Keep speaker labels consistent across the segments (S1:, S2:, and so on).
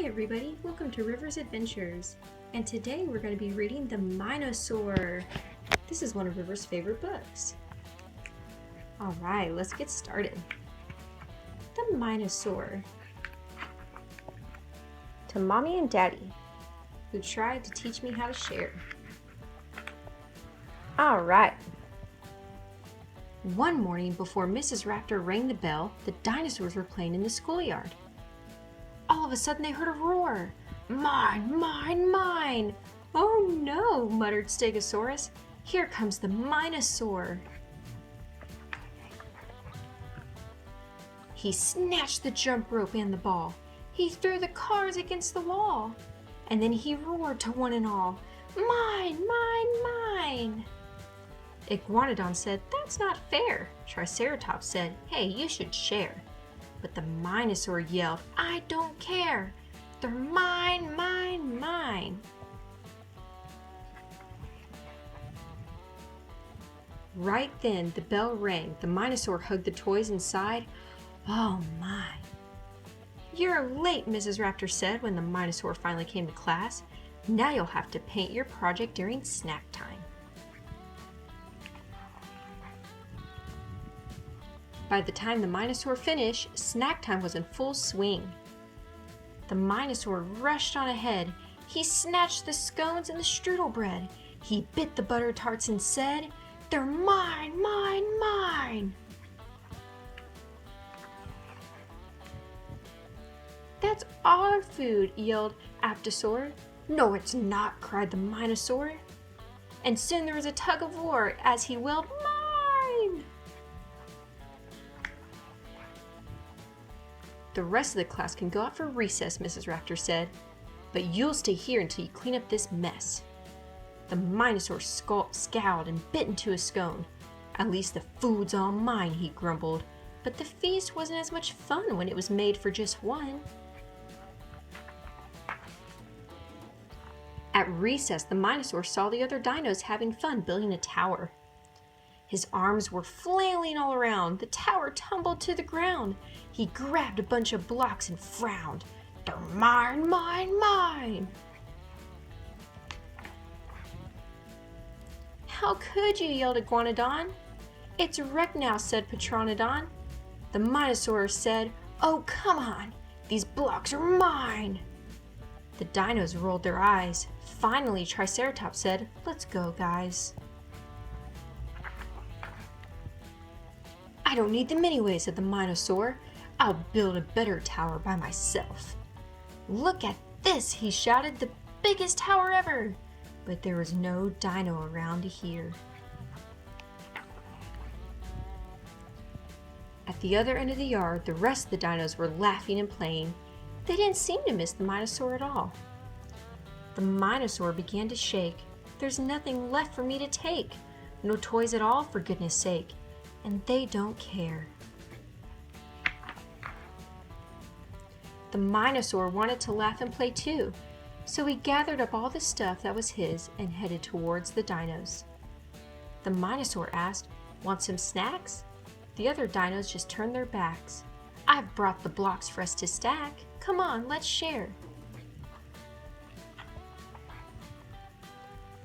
S1: everybody, welcome to River's Adventures, and today we're going to be reading the Mine-O-Saur. This is one of River's favorite books. Alright, let's get started. The Mine-O-Saur. To Mommy and Daddy, who tried to teach me how to share. Alright. One morning before Mrs. Raptor rang the bell, the dinosaurs were playing in the schoolyard. All of a sudden they heard a roar. Mine, mine, mine! Oh no, muttered Stegosaurus. Here comes the Mine-O-Saur. He snatched the jump rope and the ball. He threw the cars against the wall. And then he roared to one and all, Mine, mine, mine! Iguanodon said, That's not fair. Triceratops said, Hey, you should share. But the Mine-O-Saur yelled, I don't care. They're mine, mine, mine. Right then, the bell rang. The Mine-O-Saur hugged the toys inside. Oh my. You're late, Mrs. Raptor said when the Mine-O-Saur finally came to class. Now you'll have to paint your project during snack time. By the time the Mine-O-Saur finished, snack time was in full swing. The Mine-O-Saur rushed on ahead. He snatched the scones and the strudel bread. He bit the butter tarts and said, They're mine, mine, mine! That's our food, yelled Apatosaur. No, it's not, cried the Mine-O-Saur. And soon there was a tug of war as he wailed, Mine! The rest of the class can go out for recess, Mrs. Raptor said, but you'll stay here until you clean up this mess. The Mine-O-Saur scowled and bit into a scone. At least the food's all mine, he grumbled, but the feast wasn't as much fun when it was made for just one. At recess, the Mine-O-Saur saw the other dinos having fun building a tower. His arms were flailing all around. The tower tumbled to the ground. He grabbed a bunch of blocks and frowned. They're mine, mine, mine! How could you, yelled Iguanodon. It's wrecked now, said Pteranodon. The Mine-O-Saur said, Oh, come on! These blocks are mine! The dinos rolled their eyes. Finally, Triceratops said, Let's go, guys. I don't need them anyway, said the Mine-O-Saur. I'll build a better tower by myself. Look at this, he shouted, the biggest tower ever. But there was no dino around to hear. At the other end of the yard, the rest of the dinos were laughing and playing. They didn't seem to miss the Mine-O-Saur at all. The Mine-O-Saur began to shake. There's nothing left for me to take. No toys at all, for goodness sake. And they don't care. The Mine-O-Saur wanted to laugh and play too, so he gathered up all the stuff that was his and headed towards the dinos. The Mine-O-Saur asked, Want some snacks? The other dinos just turned their backs. I've brought the blocks for us to stack. Come on, let's share.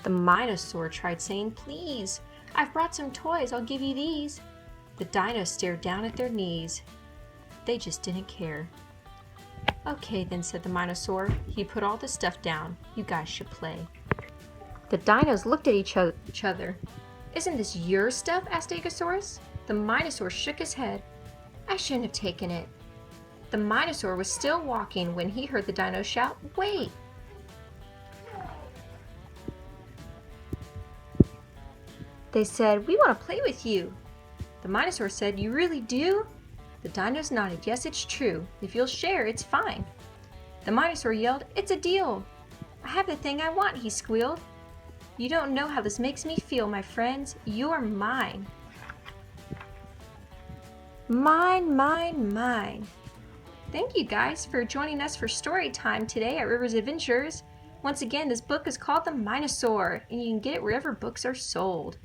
S1: The Mine-O-Saur tried saying, Please, I've brought some toys, I'll give you these. The dinos stared down at their knees. They just didn't care. Okay then, said the Mine-O-Saur. He put all the stuff down. You guys should play. The dinos looked at each other. Isn't this your stuff? Asked Stegosaurus. The Mine-O-Saur shook his head. I shouldn't have taken it. The Mine-O-Saur was still walking when he heard the dinos shout, Wait! They said, We want to play with you. The Mine-O-Saur said, You really do? The dinos nodded, Yes, it's true. If you'll share, it's fine. The Mine-O-Saur yelled, It's a deal. I have the thing I want, he squealed. You don't know how this makes me feel, my friends. You're mine. Mine, mine, mine. Thank you guys for joining us for story time today at River's Adventures. Once again, this book is called The Mine-O-Saur, and you can get it wherever books are sold.